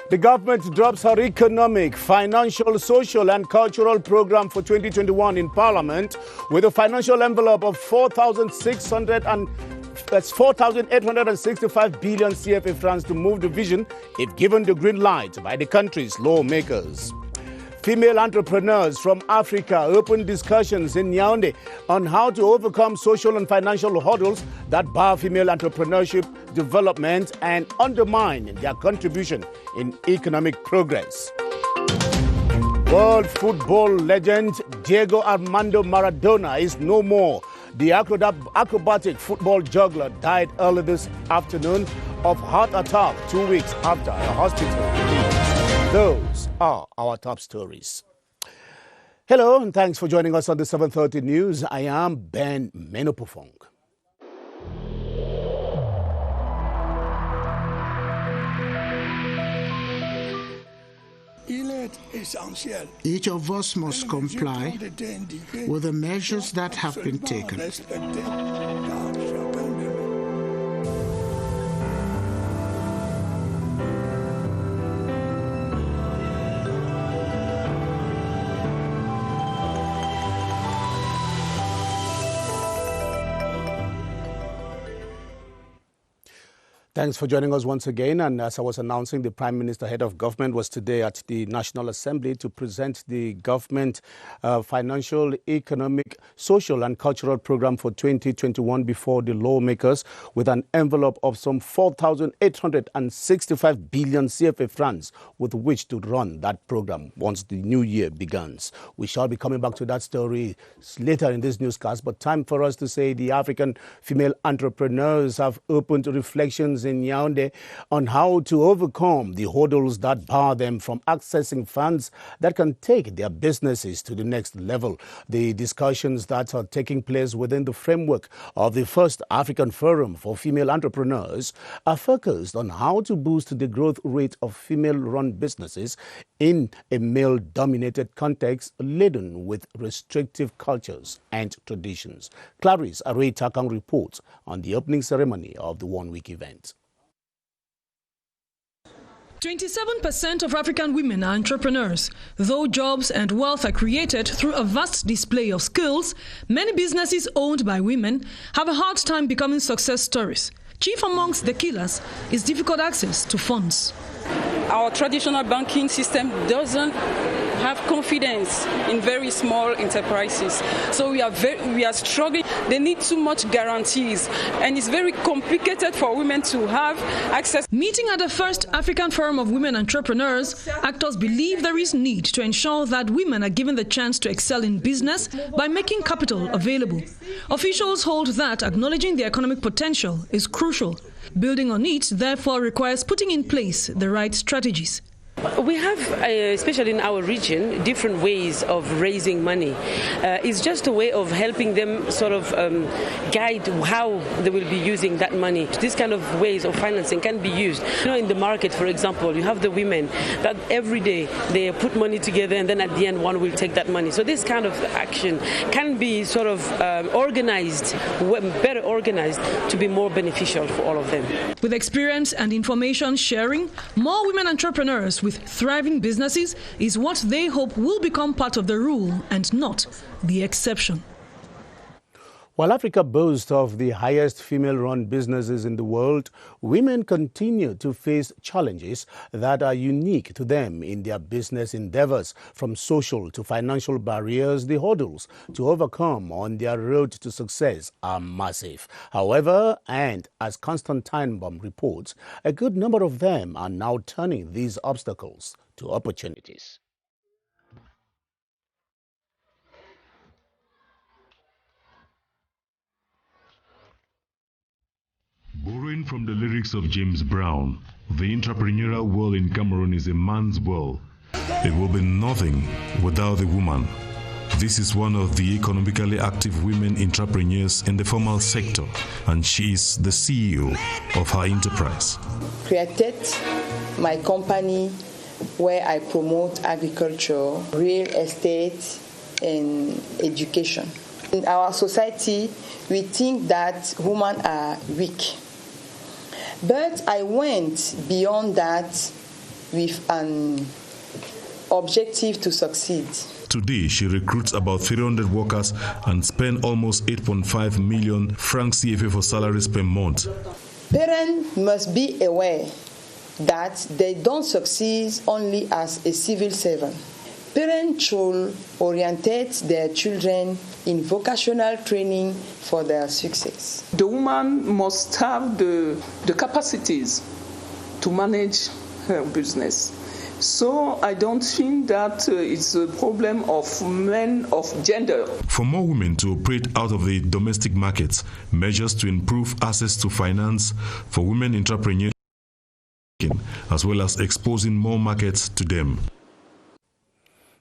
The government drops her economic, financial, social and cultural program for 2021 in Parliament with a financial envelope of 4,865 billion CFA francs to move the vision if given the green light by the country's lawmakers. Female entrepreneurs from Africa open discussions in Yaoundé on how to overcome social and financial hurdles that bar female entrepreneurship development and undermine their contribution in economic progress. World football legend Diego Armando Maradona is no more. The acrobatic football juggler died early this afternoon of heart attack 2 weeks after a hospital visit. Those are our top stories. Hello, and thanks for joining us on the 7:30 News. I am Ben Menopofong. Each of us must comply with the measures that have been taken. Thanks for joining us once again. And as I was announcing, the Prime Minister, head of government, was today at the National Assembly to present the government financial, economic, social and cultural program for 2021 before the lawmakers with an envelope of some 4,865 billion CFA francs with which to run that program once the new year begins. We shall be coming back to that story later in this newscast, but time for us to say the African female entrepreneurs have opened reflections in Yaoundé on how to overcome the hurdles that bar them from accessing funds that can take their businesses to the next level. The discussions that are taking place within the framework of the first African Forum for Female Entrepreneurs are focused on how to boost the growth rate of female-run businesses in a male-dominated context laden with restrictive cultures and traditions. Clarice Array-Takang reports on the opening ceremony of the one-week event. 27% of African women are entrepreneurs. Though jobs and wealth are created through a vast display of skills, many businesses owned by women have a hard time becoming success stories. Chief amongst the killers is difficult access to funds. Our traditional banking system doesn't have confidence in very small enterprises. So we are struggling. They need too much guarantees, and it's very complicated for women to have access. Meeting at the first African Forum of Women Entrepreneurs, actors believe there is need to ensure that women are given the chance to excel in business by making capital available. Officials hold that acknowledging the economic potential is crucial. Building on it, therefore, requires putting in place the right strategies. We have, especially in our region, different ways of raising money. It's just a way of helping them sort of guide how they will be using that money. These kind of ways of financing can be used. In the market, for example, you have the women that every day they put money together and then at the end one will take that money. So this kind of action can be sort of organized, better organized, to be more beneficial for all of them. With experience and information sharing, more women entrepreneurs with thriving businesses is what they hope will become part of the rule and not the exception. While Africa boasts of the highest female-run businesses in the world, women continue to face challenges that are unique to them in their business endeavors. From social to financial barriers, the hurdles to overcome on their road to success are massive. However, and as Constantine Baum reports, a good number of them are now turning these obstacles to opportunities. Borrowing from the lyrics of James Brown, the entrepreneurial world in Cameroon is a man's world. It will be nothing without a woman. This is one of the economically active women entrepreneurs in the formal sector, and she is the CEO of her enterprise. Created my company where I promote agriculture, real estate, and education. In our society, we think that women are weak. But I went beyond that with an objective to succeed. Today, she recruits about 300 workers and spends almost 8.5 million francs CFA for salaries per month. Parents must be aware that they don't succeed only as a civil servant. Parents should orientate their children in vocational training for their success. The woman must have the capacities to manage her business. So I don't think that it's a problem of men, of gender. For more women to operate out of the domestic markets, measures to improve access to finance for women entrepreneurs, as well as exposing more markets to them.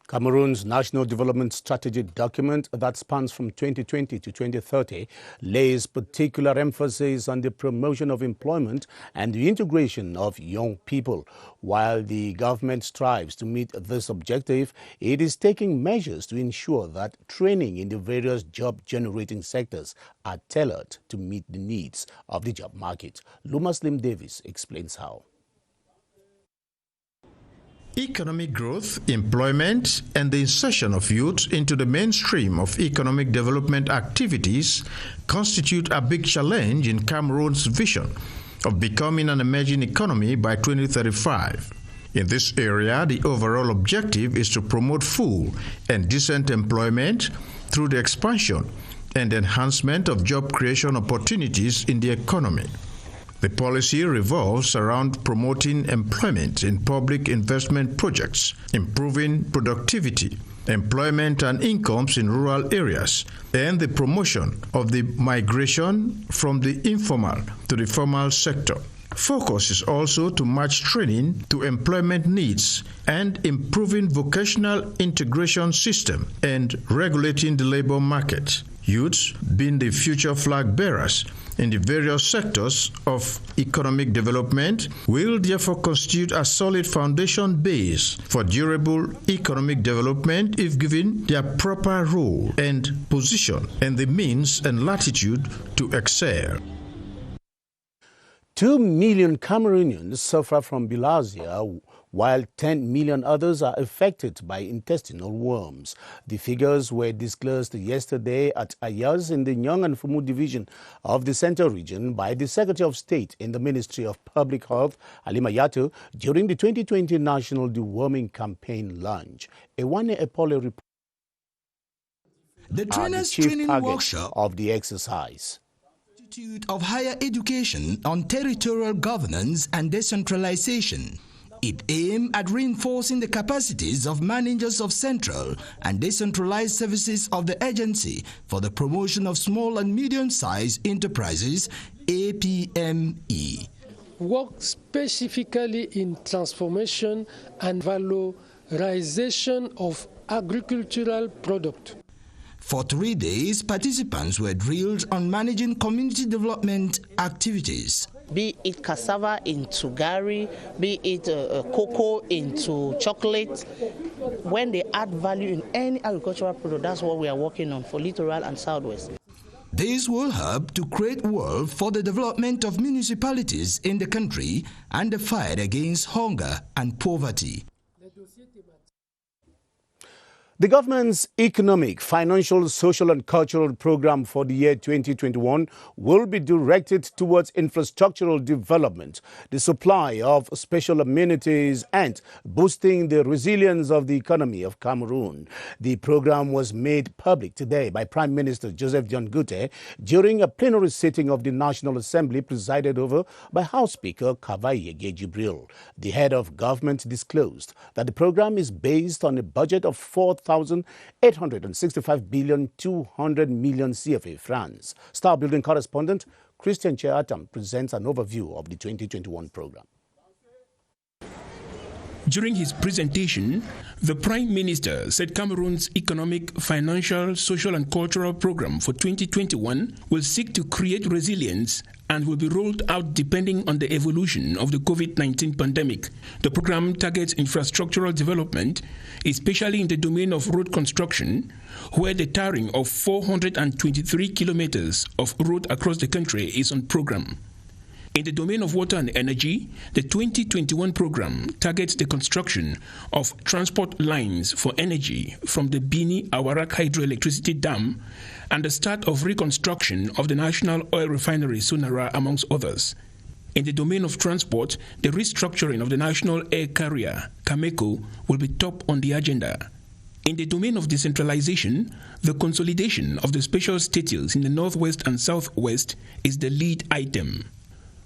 Cameroon's National Development Strategy document that spans from 2020 to 2030 lays particular emphasis on the promotion of employment and the integration of young people. While the government strives to meet this objective, it is taking measures to ensure that training in the various job-generating sectors are tailored to meet the needs of the job market. Luma Slim Davis explains how. Economic growth, employment, and the insertion of youth into the mainstream of economic development activities constitute a big challenge in Cameroon's vision of becoming an emerging economy by 2035. In this area, the overall objective is to promote full and decent employment through the expansion and enhancement of job creation opportunities in the economy. The policy revolves around promoting employment in public investment projects, improving productivity, employment and incomes in rural areas, and the promotion of the migration from the informal to the formal sector. Focus is also to match training to employment needs and improving vocational integration system and regulating the labor market. Youths being the future flag bearers in the various sectors of economic development will therefore constitute a solid foundation base for durable economic development if given their proper role and position and the means and latitude to excel. 2 million Cameroonians suffer from bilharzia, while 10 million others are affected by intestinal worms. The figures were disclosed yesterday at Ayaz in the Nyong and Fumu division of the Central Region by the Secretary of State in the Ministry of Public Health, Halima Yato, during the 2020 National Deworming Campaign launch. Ewane Epole reports the trainers' chief training workshop of the exercise. Of Higher Education on Territorial Governance and Decentralization. It aimed at reinforcing the capacities of managers of central and decentralized services of the agency for the promotion of small and medium-sized enterprises, APME. Work specifically in transformation and valorization of agricultural product. For 3 days, participants were drilled on managing community development activities. Be it cassava into gari, be it cocoa into chocolate. When they add value in any agricultural product, that's what we are working on for Littoral and Southwest. This will help to create wealth for the development of municipalities in the country and the fight against hunger and poverty. The government's economic, financial, social and cultural program for the year 2021 will be directed towards infrastructural development, the supply of special amenities and boosting the resilience of the economy of Cameroon. The program was made public today by Prime Minister Joseph John Gute during a plenary sitting of the National Assembly presided over by House Speaker Kavai Yege Jibril. The head of government disclosed that the program is based on a budget of 4,865 billion 200 million CFA francs. Star Building correspondent Christian Cheatam presents an overview of the 2021 program. During his presentation, the Prime Minister said Cameroon's economic, financial, social and cultural program for 2021 will seek to create resilience and will be rolled out depending on the evolution of the COVID-19 pandemic. The program targets infrastructural development, especially in the domain of road construction, where the tarring of 423 kilometers of road across the country is on program. In the domain of water and energy, the 2021 program targets the construction of transport lines for energy from the Bini Awarak Hydroelectricity Dam and the start of reconstruction of the National Oil Refinery Sonara, amongst others. In the domain of transport, the restructuring of the National Air Carrier, Cameco, will be top on the agenda. In the domain of decentralization, the consolidation of the special status in the Northwest and Southwest is the lead item.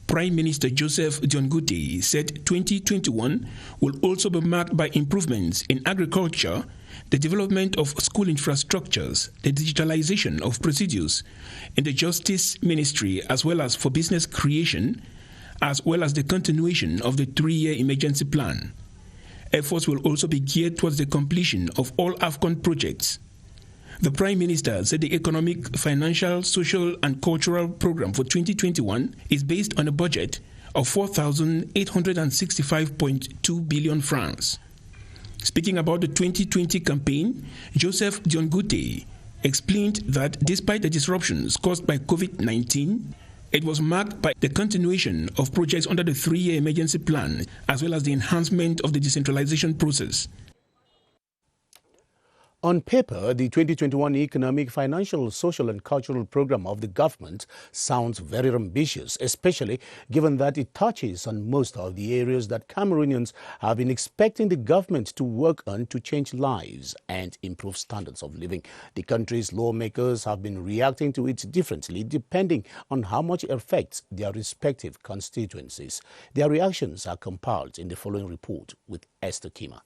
Prime Minister Joseph Diongute said 2021 will also be marked by improvements in agriculture, the development of school infrastructures, the digitalization of procedures in the Justice Ministry, as well as for business creation, as well as the continuation of the 3-year emergency plan. Efforts will also be geared towards the completion of all AFCON projects. The Prime Minister said the economic, financial, social and cultural program for 2021 is based on a budget of 4,865.2 billion francs. Speaking about the 2020 campaign, Joseph Diongute explained that despite the disruptions caused by COVID-19, it was marked by the continuation of projects under the 3-year emergency plan, as well as the enhancement of the decentralization process. On paper, the 2021 Economic, Financial, Social and Cultural Program of the government sounds very ambitious, especially given that it touches on most of the areas that Cameroonians have been expecting the government to work on to change lives and improve standards of living. The country's lawmakers have been reacting to it differently depending on how much it affects their respective constituencies. Their reactions are compiled in the following report with Esther Kima.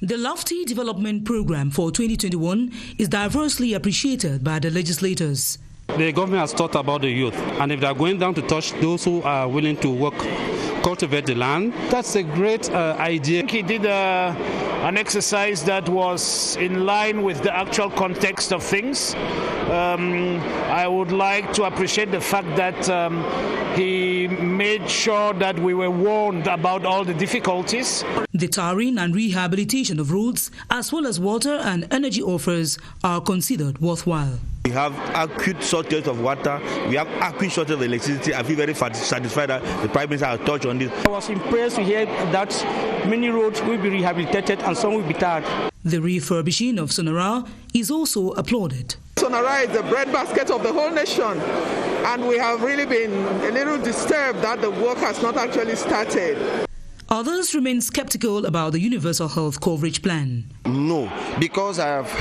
The lofty development program for 2021 is diversely appreciated by the legislators. The government has thought about the youth, and if they are going down to touch those who are willing to work, cultivate the land, that's a great idea. He did an exercise that was in line with the actual context of things. I would like to appreciate the fact that he made sure that we were warned about all the difficulties. The tarring and rehabilitation of roads, as well as water and energy offers, are considered worthwhile. We have acute shortage of water, we have acute shortage of electricity. I feel very satisfied that the Prime Minister has touched on this. I was impressed to hear that many roads will be rehabilitated and some will be tarred. The refurbishing of Sonara is also applauded. Sonara is the breadbasket of the whole nation, and we have really been a little disturbed that the work has not actually started. Others remain skeptical about the Universal Health Coverage Plan. No, because I have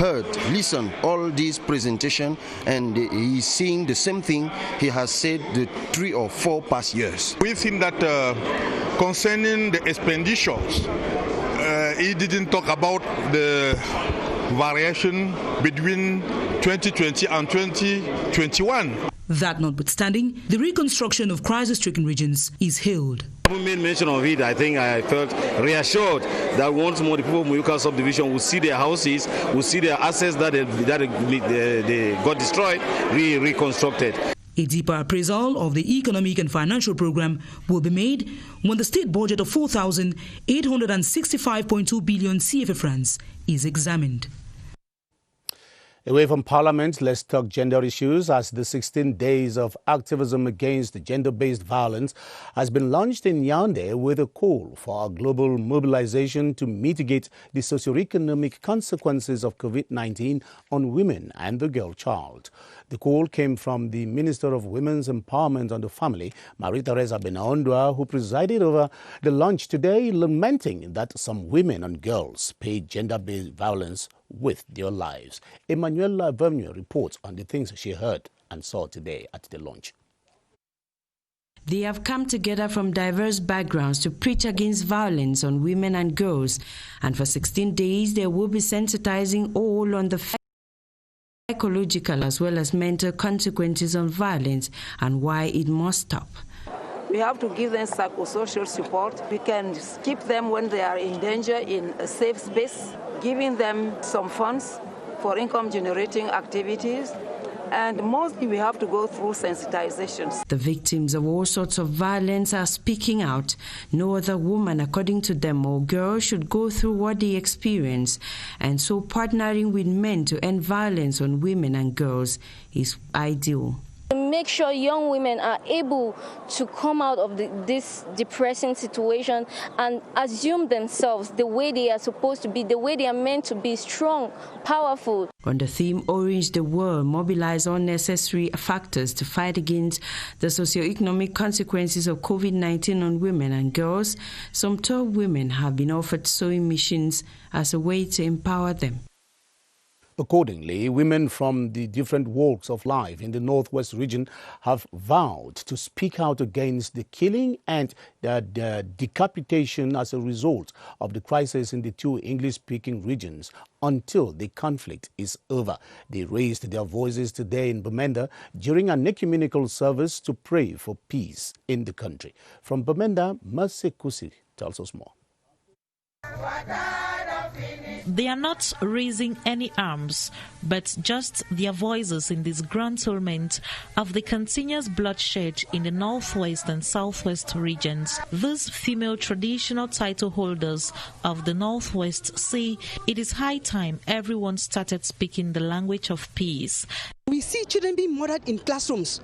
listened all these presentations, and he's saying the same thing he has said the 3 or 4 past years. We think that concerning the expenditures, he didn't talk about the variation between 2020 and 2021. That notwithstanding, the reconstruction of crisis-stricken regions is hailed. We made mention of it. I think I felt reassured that once more the people of Muyuka subdivision will see their houses, will see their assets that they got destroyed, reconstructed. A deeper appraisal of the economic and financial program will be made when the state budget of 4,865.2 billion CFA francs is examined. Away from Parliament, let's talk gender issues as the 16 days of activism against gender-based violence has been launched in Yaoundé with a call for a global mobilization to mitigate the socioeconomic consequences of COVID-19 on women and the girl child. The call came from the Minister of Women's Empowerment and the Family, Marie-Theresa Benaondua, who presided over the launch today, lamenting that some women and girls pay gender-based violence with their lives. Emmanuela Vernier reports on the things she heard and saw today at the launch. They have come together from diverse backgrounds to preach against violence on women and girls, and for 16 days they will be sensitizing all on the psychological as well as mental consequences of violence and why it must stop. We have to give them psychosocial support. We can keep them when they are in danger in a safe space, giving them some funds for income-generating activities, And mostly we have to go through sensitizations. The victims of all sorts of violence are speaking out. No other woman, according to them, or girl should go through what they experience. And so partnering with men to end violence on women and girls is ideal. Make sure young women are able to come out of this depressing situation and assume themselves the way they are supposed to be, the way they are meant to be, strong, powerful. On the theme Orange the World, mobilize all necessary factors to fight against the socioeconomic consequences of COVID-19 on women and girls, some 12 women have been offered sewing machines as a way to empower them. Accordingly, women from the different walks of life in the Northwest region have vowed to speak out against the killing and the decapitation as a result of the crisis in the two English-speaking regions until the conflict is over. They raised their voices today in Bamenda during an ecumenical service to pray for peace in the country. From Bamenda, Mercy Kusi tells us more. They are not raising any arms, but just their voices in this grand tournament of the continuous bloodshed in the northwest and southwest regions. These female traditional title holders of the northwest say it is high time everyone started speaking the language of peace. We see children being murdered in classrooms.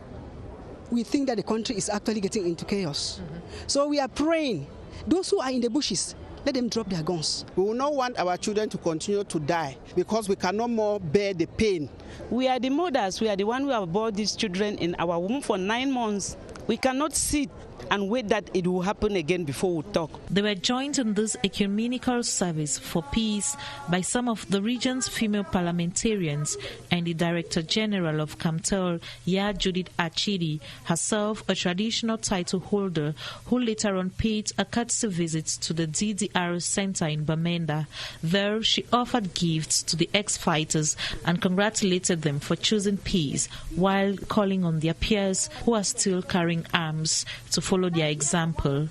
We think that the country is actually getting into chaos. So we are praying. Those who are in the bushes, let them drop their guns. We will not want our children to continue to die because we cannot more bear the pain. We are the mothers. We are the one who have brought these children in our womb for 9 months. We cannot sit and wait that it will happen again before we talk. They were joined in this ecumenical service for peace by some of the region's female parliamentarians and the Director General of CAMTEL, Ya Judith Achidi, herself a traditional title holder who later on paid a courtesy visit to the DDR Center in Bamenda. There, she offered gifts to the ex-fighters and congratulated them for choosing peace while calling on their peers who are still carrying arms to follow their example.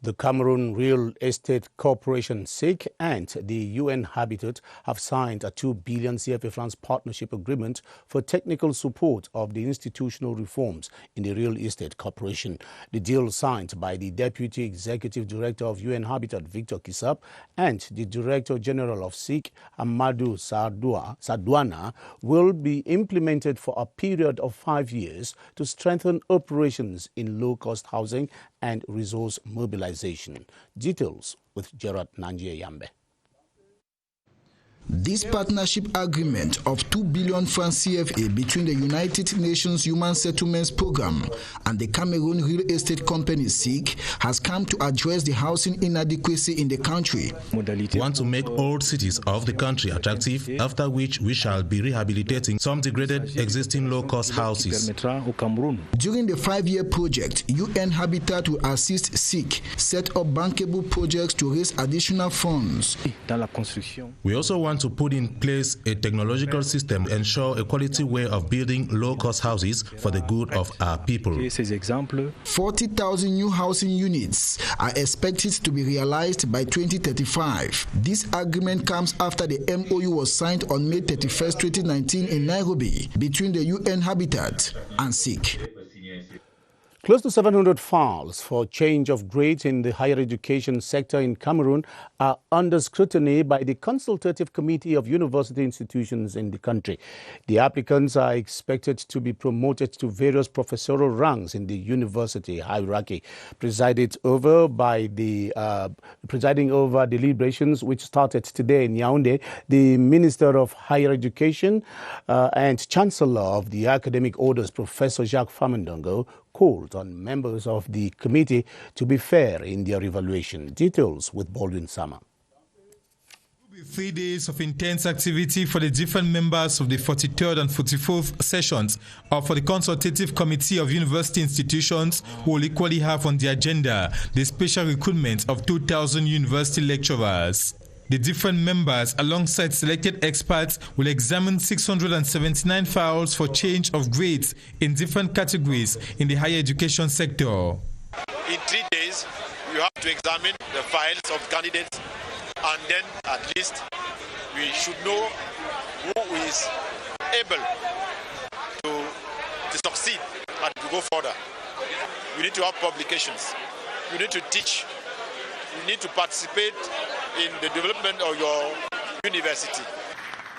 The Cameroon Real Estate Corporation, SIC, and the UN Habitat have signed a 2 billion CFA francs partnership agreement for technical support of the institutional reforms in the Real Estate Corporation. The deal, signed by the Deputy Executive Director of UN Habitat, Victor Kisap, and the Director General of SIC, Amadou Sadouana, will be implemented for a period of 5 years to strengthen operations in low-cost housing and resource mobilization. Details with Gerard Nanjie Yambe. This partnership agreement of 2 billion francs CFA between the United Nations Human Settlements Program and the Cameroon Real Estate Company SIC has come to address the housing inadequacy in the country. We want to make old cities of the country attractive, after which we shall be rehabilitating some degraded existing low-cost houses. During the 5-year project, UN Habitat will assist SIC set up bankable projects to raise additional funds. We also want to put in place a technological system to ensure a quality way of building low-cost houses for the good of our people. 40,000 new housing units are expected to be realized by 2035. This agreement comes after the MOU was signed on May 31st, 2019 in Nairobi between the UN Habitat and SIC. Close to 700 files for change of grades in the higher education sector in Cameroon are under scrutiny by the Consultative Committee of University Institutions in the country. The applicants are expected to be promoted to various professorial ranks in the university hierarchy. Presiding over deliberations which started today in Yaoundé, the Minister of Higher Education and Chancellor of the Academic Orders, Professor Jacques Famendongo, called on members of the committee to be fair in their evaluation. Details with Baldwin Sama. 3 days of intense activity for the different members of the 43rd and 44th sessions for the Consultative Committee of University Institutions, who will equally have on the agenda the special recruitment of 2,000 university lecturers. The different members, alongside selected experts, will examine 679 files for change of grades in different categories in the higher education sector. In 3 days, you have to examine the files of candidates, and then at least we should know who is able to succeed and to go further, you need to have publications. You need to teach. You need to participate in the development of your university.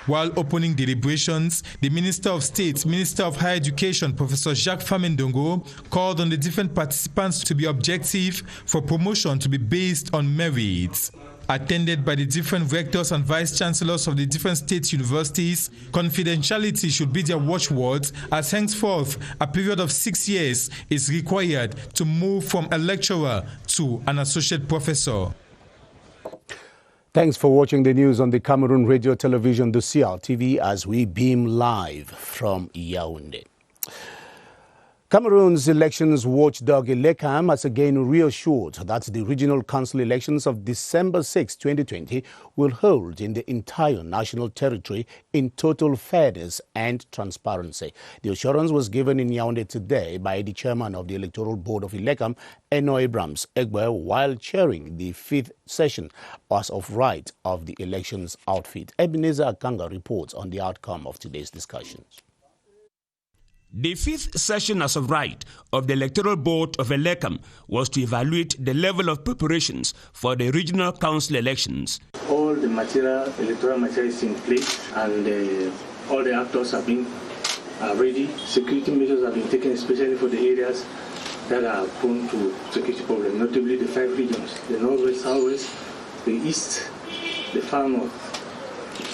While opening deliberations, the Minister of State, Minister of Higher Education, Professor Jacques Famendongo, called on the different participants to be objective for promotion to be based on merits. Attended by the different rectors and vice-chancellors of the different state universities, confidentiality should be their watchwords, as henceforth a period of 6 years is required to move from a lecturer to an associate professor. Thanks for watching the news on the Cameroon Radio Television, the CRTV, as we beam live from Yaoundé. Cameroon's elections watchdog Elecam has again reassured that the regional council elections of December 6, 2020 will hold in the entire national territory in total fairness and transparency. The assurance was given in Yaoundé today by the chairman of the Electoral Board of Elecam, Eno Abrams Egbe, while chairing the 5th session as of right of the elections outfit. Ebenezer Akanga reports on the outcome of today's discussions. The 5th session as of right of the Electoral Board of Elecam was to evaluate the level of preparations for the regional council elections. All the electoral material is in place, and all the actors have been ready. Security measures have been taken, especially for the areas that are prone to security problems, notably the 5 regions: the northwest, southwest, the east, the far north,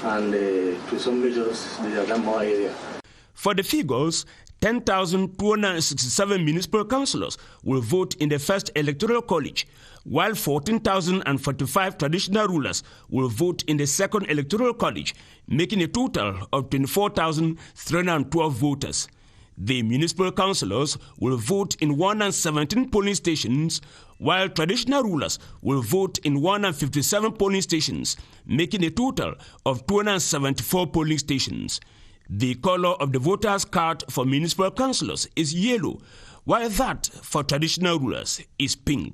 and to some measures the Adamawa area. For the figures, 10,267 municipal councillors will vote in the first electoral college, while 14,045 traditional rulers will vote in the second electoral college, making a total of 24,312 voters. The municipal councillors will vote in 117 polling stations, while traditional rulers will vote in 157 polling stations, making a total of 274 polling stations. The color of the voters' card for municipal councillors is yellow, while that for traditional rulers is pink.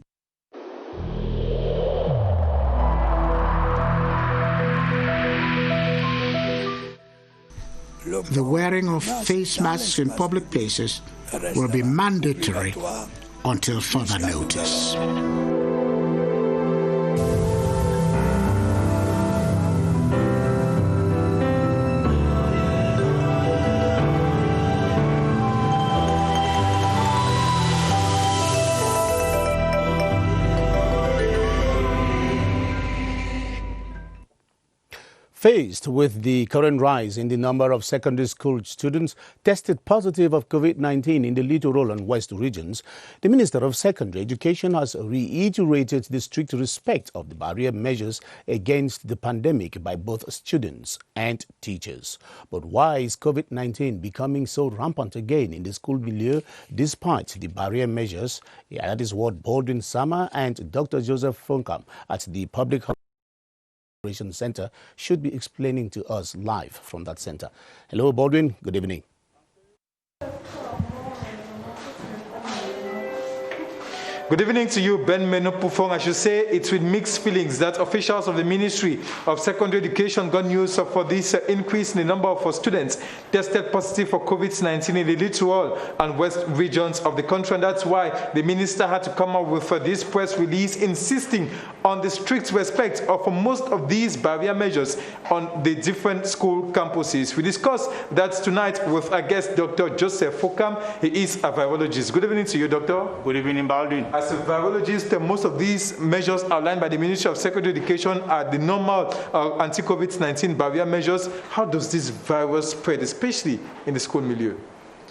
The wearing of face masks in public places will be mandatory until further notice. Faced with the current rise in the number of secondary school students tested positive of COVID-19 in the littoral and west regions, the Minister of Secondary Education has reiterated the strict respect of the barrier measures against the pandemic by both students and teachers. But why is COVID-19 becoming so rampant again in the school milieu despite the barrier measures? Yeah, that is what Baldwin Sama and Dr. Joseph Fonkam at the Public Health Center should be explaining to us live from that center. Hello, Baldwin. Good evening. Good evening to you, Ben Menopufong. I should say it's with mixed feelings that officials of the Ministry of Secondary Education got news for this increase in the number of students tested positive for COVID-19 in the littoral and west regions of the country. And that's why the minister had to come up with this press release insisting on the strict respect of most of these barrier measures on the different school campuses. We discussed that tonight with our guest, Dr. Joseph Fonkam. He is a virologist. Good evening to you, Doctor. Good evening, Baldwin. As a virologist, most of these measures outlined by the Ministry of Secondary Education are the normal anti-COVID-19 barrier measures. How does this virus spread, especially in the school milieu?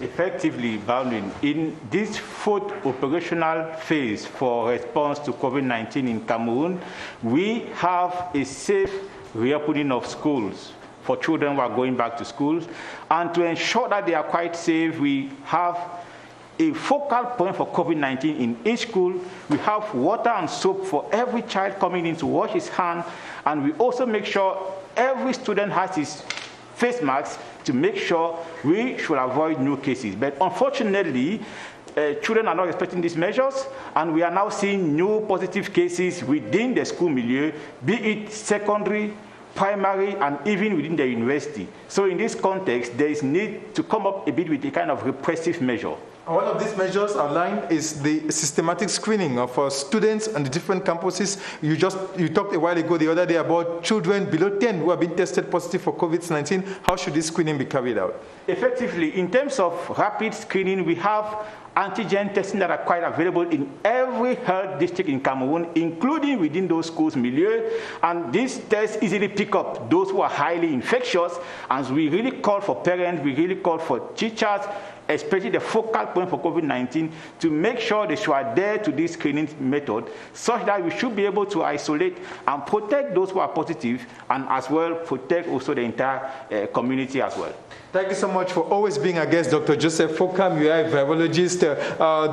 Effectively, Baldwin, in this 4th operational phase for response to COVID-19 in Cameroon, we have a safe reopening of schools for children who are going back to schools. And to ensure that they are quite safe, we have a focal point for COVID-19 in each school. We have water and soap for every child coming in to wash his hands, and we also make sure every student has his face mask to make sure we should avoid new cases. But unfortunately, children are not respecting these measures, and we are now seeing new positive cases within the school milieu, be it secondary primary and even within the university. So in this context, there is need to come up a bit with a kind of repressive measure. One of these measures outlined is the systematic screening of students on the different campuses. You talked a while ago, the other day, about children below 10 who have been tested positive for COVID-19. How should this screening be carried out? Effectively, in terms of rapid screening, we have antigen testing that are quite available in every health district in Cameroon, including within those schools milieu. And these tests easily pick up those who are highly infectious. And we really call for parents, we really call for teachers, especially the focal point for COVID-19, to make sure they should adhere to this screening method, such that we should be able to isolate and protect those who are positive, and as well protect also the entire community as well. Thank you so much for always being our guest, Dr. Joseph Fokam. You are a virologist.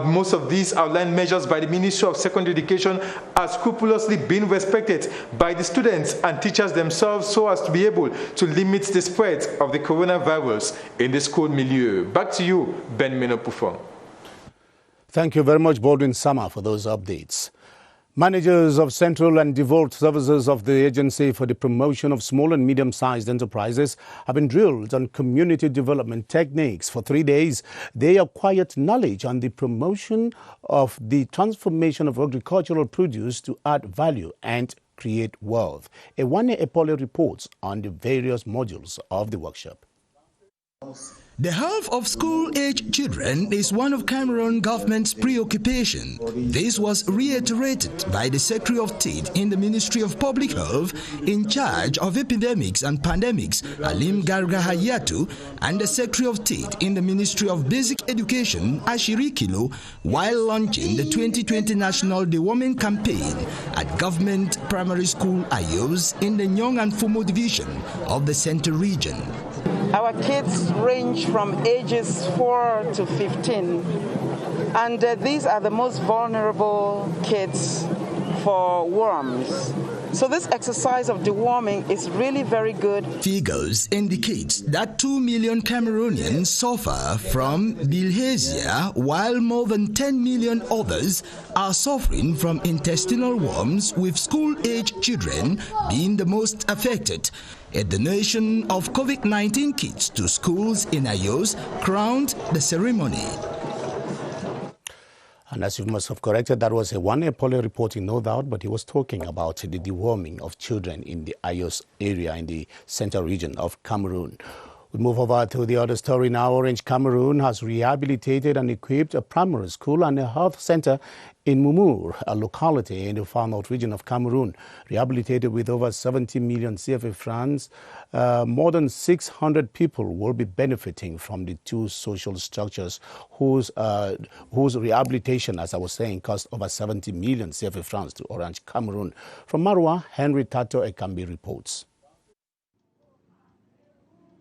Most of these outlined measures by the Ministry of Secondary Education are scrupulously being respected by the students and teachers themselves, so as to be able to limit the spread of the coronavirus in the school milieu. Back to you, Ben Menopufon. Thank you very much, Baldwin Sama, for those updates. Managers of central and devolved services of the Agency for the Promotion of Small and Medium-Sized Enterprises have been drilled on community development techniques. For 3 days, they acquired knowledge on the promotion of the transformation of agricultural produce to add value and create wealth. Ewane Epole reports on the various modules of the workshop. The health of school-age children is one of Cameroon government's preoccupation. This was reiterated by the Secretary of State in the Ministry of Public Health in charge of epidemics and pandemics, Alim Garga Hayatu, and the Secretary of State in the Ministry of Basic Education, Ashiri Kilo, while launching the 2020 National Deworming campaign at Government Primary School Ayos in the Nyong and Fumo division of the Central Region. Our kids range from ages 4 to 15, and these are the most vulnerable kids for worms. So this exercise of deworming is really very good. Figures indicate that 2 million Cameroonians suffer from bilharzia, while more than 10 million others are suffering from intestinal worms, with school-age children being the most affected. A donation of COVID-19 kits to schools in Ayos crowned the ceremony. And as you must have corrected, that was Ewane Epole reporting, no doubt, but he was talking about the deworming of children in the Ayos area in the central region of Cameroon. We move over to the other story now. Orange Cameroon has rehabilitated and equipped a primary school and a health center in Mumur, a locality in the far north region of Cameroon. Rehabilitated with over 70 million CFA francs, more than 600 people will be benefiting from the two social structures whose rehabilitation, as I was saying, cost over 70 million CFA francs to Orange Cameroon. From Marwa, Henry Tato Ekambi reports.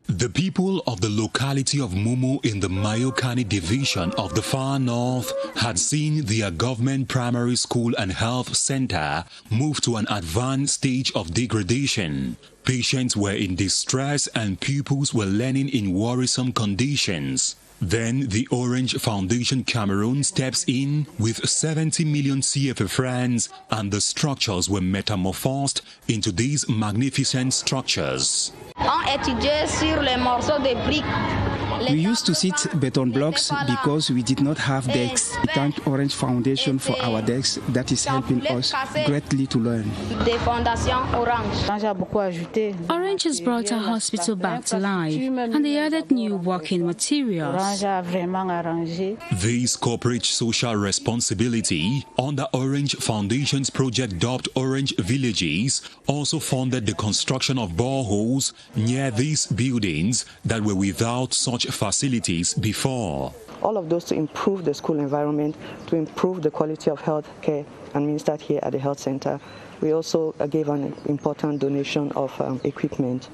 The people of the locality of Mumu in the Mayokani division of the far north had seen their government primary school and health center move to an advanced stage of degradation. Patients were in distress and pupils were learning in worrisome conditions. Then the Orange Foundation Cameroon steps in with 70 million CFA francs, and the structures were metamorphosed into these magnificent structures. We used to sit beton blocks because we did not have desks. We thank Orange Foundation for our desks that is helping us greatly to learn. Orange has brought our hospital back to life, and they added new working materials. This corporate social responsibility under Orange Foundation's project dubbed Orange Villages also funded the construction of boreholes near these buildings that were without such facilities before. All of those to improve the school environment, to improve the quality of health care administered here at the health center. We also gave an important donation of equipment.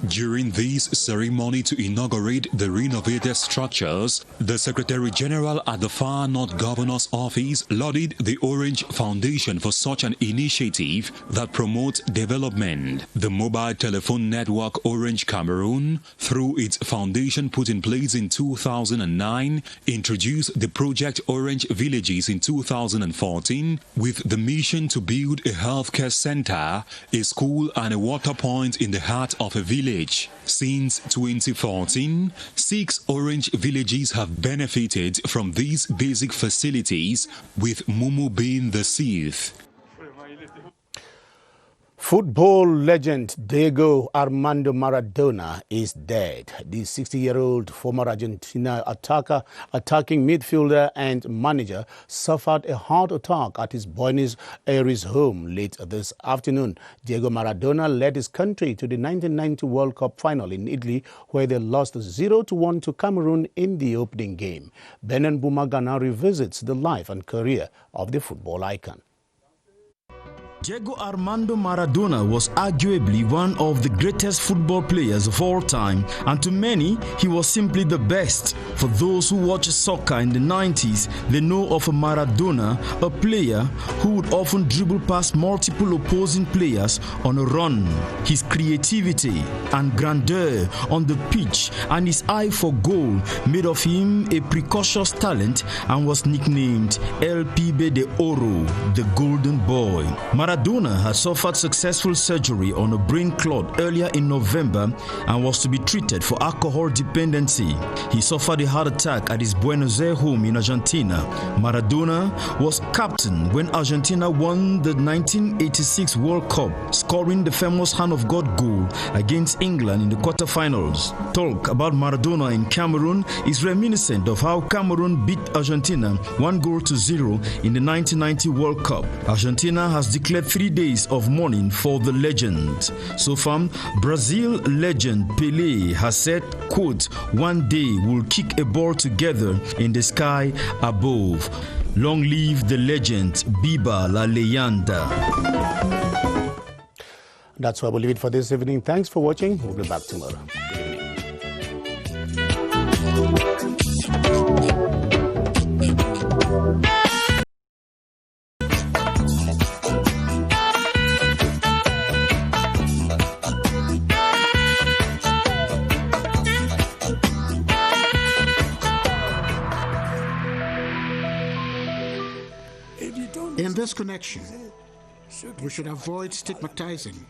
During this ceremony to inaugurate the renovated structures, the Secretary General at the Far North Governor's Office lauded the Orange Foundation for such an initiative that promotes development. The mobile telephone network Orange Cameroon, through its foundation put in place in 2009, introduced the project Orange Villages in 2014 with the mission to build a health healthcare center, a school and a water point in the heart of a village. Since 2014, 6 orange villages have benefited from these basic facilities, with Mumu being the 6th. Football legend Diego Armando Maradona is dead. The 60-year-old former Argentina attacking midfielder and manager suffered a heart attack at his Buenos Aires home late this afternoon. Diego Maradona led his country to the 1990 World Cup final in Italy, where they lost 0-1 to Cameroon in the opening game. Benin Bumagana revisits the life and career of the football icon. Diego Armando Maradona was arguably one of the greatest football players of all time, and to many, he was simply the best. For those who watched soccer in the 90s, they know of a Maradona, a player who would often dribble past multiple opposing players on a run. His creativity and grandeur on the pitch and his eye for goal made of him a precocious talent and was nicknamed El Pibe de Oro, the Golden Boy. Maradona had suffered successful surgery on a brain clot earlier in November and was to be treated for alcohol dependency. He suffered a heart attack at his Buenos Aires home in Argentina. Maradona was captain when Argentina won the 1986 World Cup, scoring the famous Hand of God goal against England in the quarterfinals. Talk about Maradona in Cameroon is reminiscent of how Cameroon beat Argentina 1-0 in the 1990 World Cup. Argentina has declared 3 days of mourning for the legend. So far, Brazil legend Pelé has said, quote, "One day we'll kick a ball together in the sky above. Long live the legend, Viva la leyenda." That's why we'll leave it for this evening. Thanks for watching. We'll be back tomorrow. In this connection, we should avoid stigmatizing